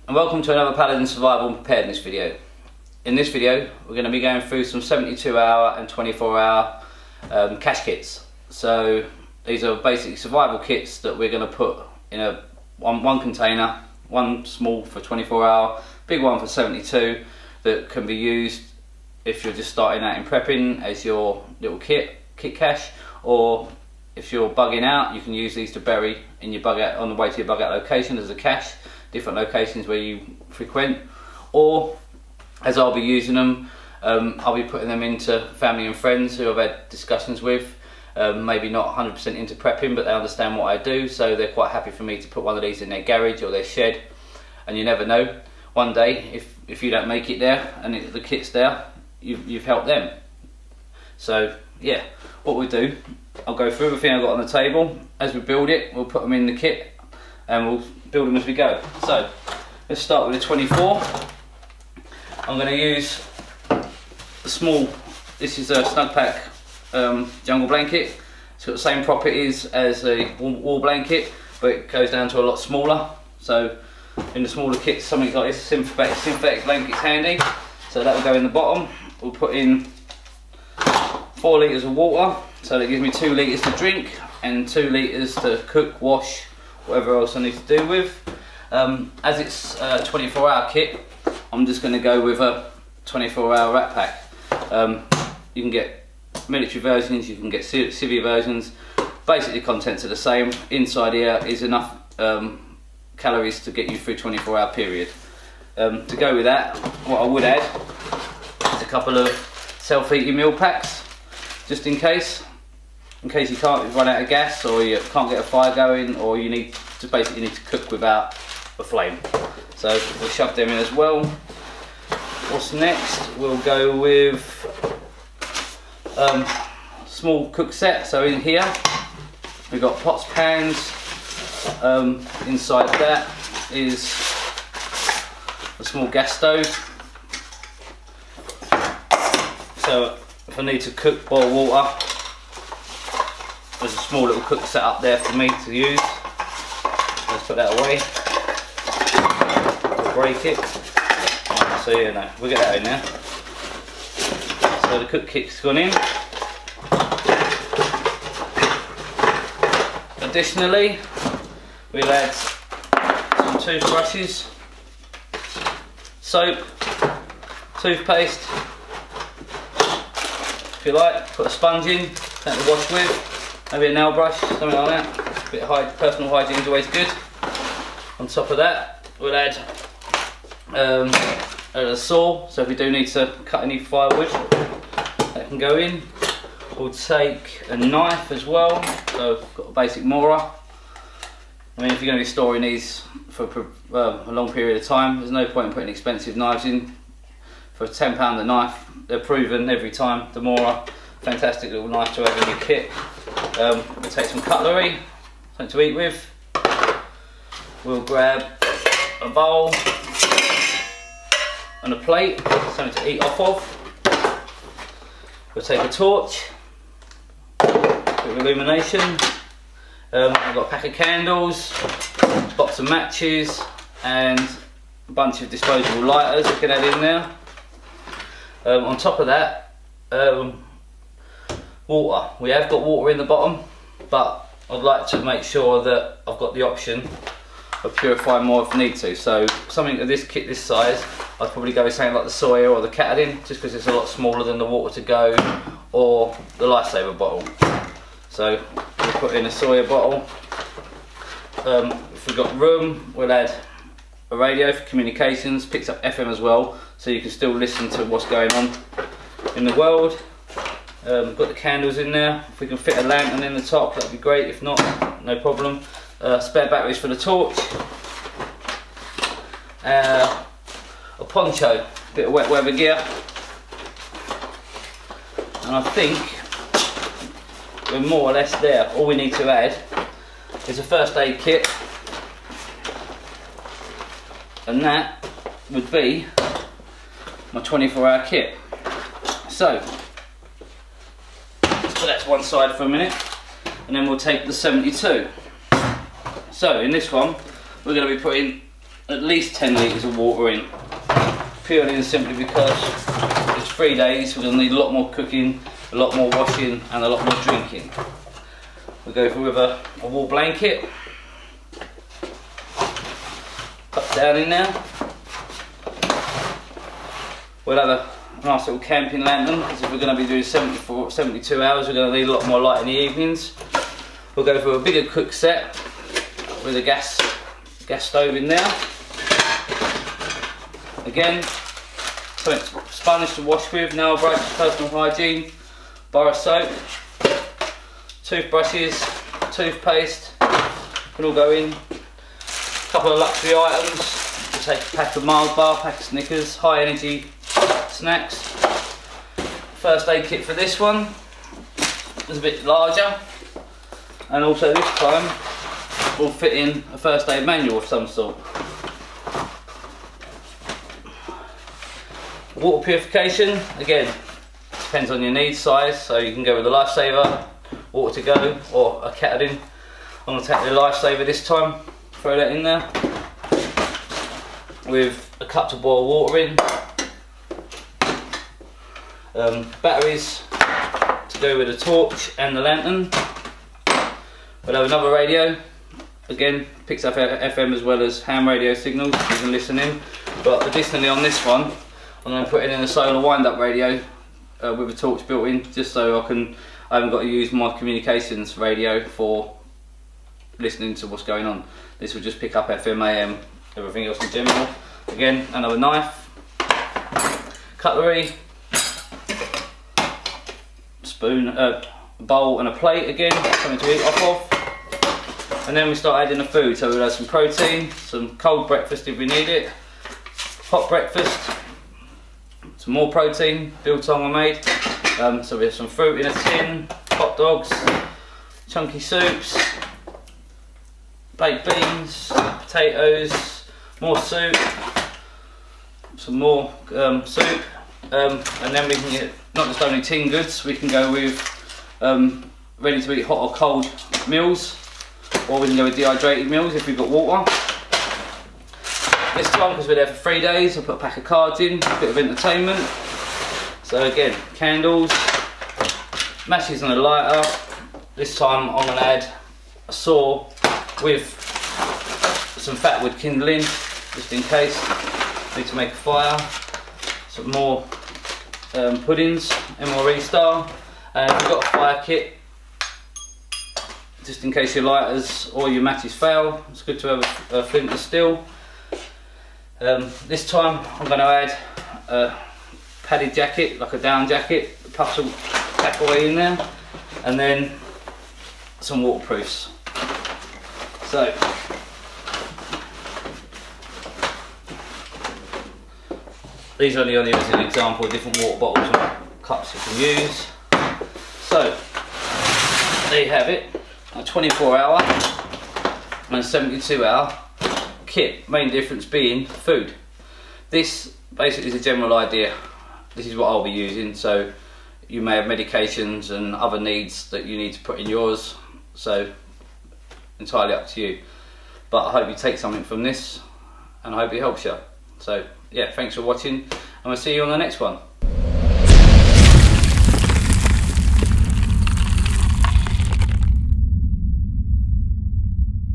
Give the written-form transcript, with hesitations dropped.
and welcome to another Paladin Survival and Preparedness video. In this video we're going to be going through some 72-hour and 24-hour cache kits. So these are basically survival kits that we're going to put in one container, one small for 24-hour, big one for 72, that can be used if you're just starting out in prepping as your little kit cache, or if you're bugging out, you can use these to bury in your bug out on the way to your bug out location as a cache, different locations where you frequent. Or as I'll be using them, I'll be putting them into family and friends who I've had discussions with, maybe not 100% into prepping, but they understand what I do, so they're quite happy for me to put one of these in their garage or their shed. And you never know, one day if you don't make it there and the kit's there, you've helped them. So yeah, what we do, I'll go through everything I've got on the table. As we build it, we'll put them in the kit and we'll build them as we go. So let's start with the 24. I'm going to use the small, this is a Snug Pack jungle blanket. It's got the same properties as a wall blanket, but it goes down to a lot smaller. So in the smaller kits, something like this synthetic blanket's handy. So that will go in the bottom. We'll put in 4 litres of water, so that gives me 2 litres to drink and 2 litres to cook, wash, whatever else I need to do with. As it's a 24-hour kit, I'm just going to go with a 24-hour rat pack. You can get military versions, you can get civvy versions. Basically, contents are the same. Inside here is enough calories to get you through a 24-hour period. To go with that, what I would add is a couple of self-heating meal packs, just in case you can't run out of gas, or you can't get a fire going, or you need to cook without a flame. So we'll shove them in as well. What's next? We'll go with small cook set. So in here we've got pots, pans. Inside that is a small gas stove. So if I need to boil water, there's a small little cook set up there for me to use. Let's put that away. We'll break it. Right, so yeah, no, we'll get that in there. So the cook kit's gone in. Additionally, we'll add some toothbrushes, soap, toothpaste. If you like, put a sponge in, something to wash with, maybe a nail brush, something like that. A bit of personal hygiene is always good. On top of that, we'll add a saw, so if we do need to cut any firewood, that can go in. We'll take a knife as well, so I've got a basic mauler. I mean, if you're going to be storing these for a long period of time, there's no point in putting expensive knives in. For £10 a knife, they're proven every time. The mauler, fantastic little knife to have in your kit. We'll take some cutlery, something to eat with. We'll grab a bowl and a plate, something to eat off of. We'll take a torch, a bit of illumination. I've got a pack of candles, a box of matches, and a bunch of disposable lighters we can add in there. On top of that, water. We have got water in the bottom, but I'd like to make sure that I've got the option of purifying more if I need to. So something of this kit, this size, I'd probably go with something like the Sawyer or the Paladin, just because it's a lot smaller than the water to go, or the Lifesaver bottle. So we'll put in a Sawyer bottle. If we've got room, we'll add a radio for communications, picks up FM as well, so you can still listen to what's going on in the world. Got the candles in there. If we can fit a lantern in the top, that'd be great. If not, no problem. Spare batteries for the torch. A poncho, a bit of wet weather gear. And I think we're more or less there. All we need to add is a first aid kit, and that would be my 24-hour kit. So let's put that to one side for a minute, and then we'll take the 72. So in this one, we're going to be putting at least 10 litres of water in, purely and simply because it's 3 days. We're going to need a lot more cooking, a lot more washing and a lot more drinking. We'll go with a wool blanket, put down in there. We'll have a nice little camping lantern, because if we're going to be doing 72 hours, we're going to need a lot more light in the evenings. We'll go for a bigger cook set with a gas stove in there. Again, something sponge to wash with, nail brush, personal hygiene, bar of soap, toothbrushes, toothpaste, can all go in. A couple of luxury items, we'll take a pack of Mars bar, pack of Snickers, high energy snacks. First aid kit for this one is a bit larger, and also this time will fit in a first aid manual of some sort. Water purification, again, depends on your need size, so you can go with a lifesaver, water to go, or a Paladin. I'm going to take the lifesaver this time, throw that in there with a cup to boil water in. Batteries to go with the torch and the lantern. We'll have another radio, again picks up FM as well as ham radio signals, you can listen in, but additionally on this one I'm going to put in a solar wind-up radio with a torch built in, just so I haven't got to use my communications radio for listening to what's going on. This will just pick up FM, AM, everything else in general. Again, another knife, cutlery, spoon, bowl and a plate, again, something to eat off of. And then we start adding the food, so we'll have some protein, some cold breakfast if we need it, hot breakfast, some more protein, biltong I made. So we have some fruit in a tin, hot dogs, chunky soups, baked beans, potatoes, more soup, some more soup, and then we can get not just only tin goods, we can go with ready to eat hot or cold meals, or we can go with dehydrated meals if we've got water. This time, because we're there for 3 days, I'll put a pack of cards in, a bit of entertainment. So again, candles, matches and a lighter. This time I'm going to add a saw with some fat wood kindling, just in case. Need to make a fire. Some more puddings, MRE style. And if you've got a fire kit, just in case your lighters or your matches fail, it's good to have a flint and steel. This time I'm going to add a padded jacket, like a down jacket, puff some pack away in there, and then some waterproofs. So these are only as an example of different water bottles and cups you can use. So there you have it, a 24-hour and a 72-hour kit. Main difference being food. This basically is a general idea. This is what I'll be using, so you may have medications and other needs that you need to put in yours, so entirely up to you. But I hope you take something from this, and I hope it helps you. So yeah, thanks for watching, and we'll see you on the next one.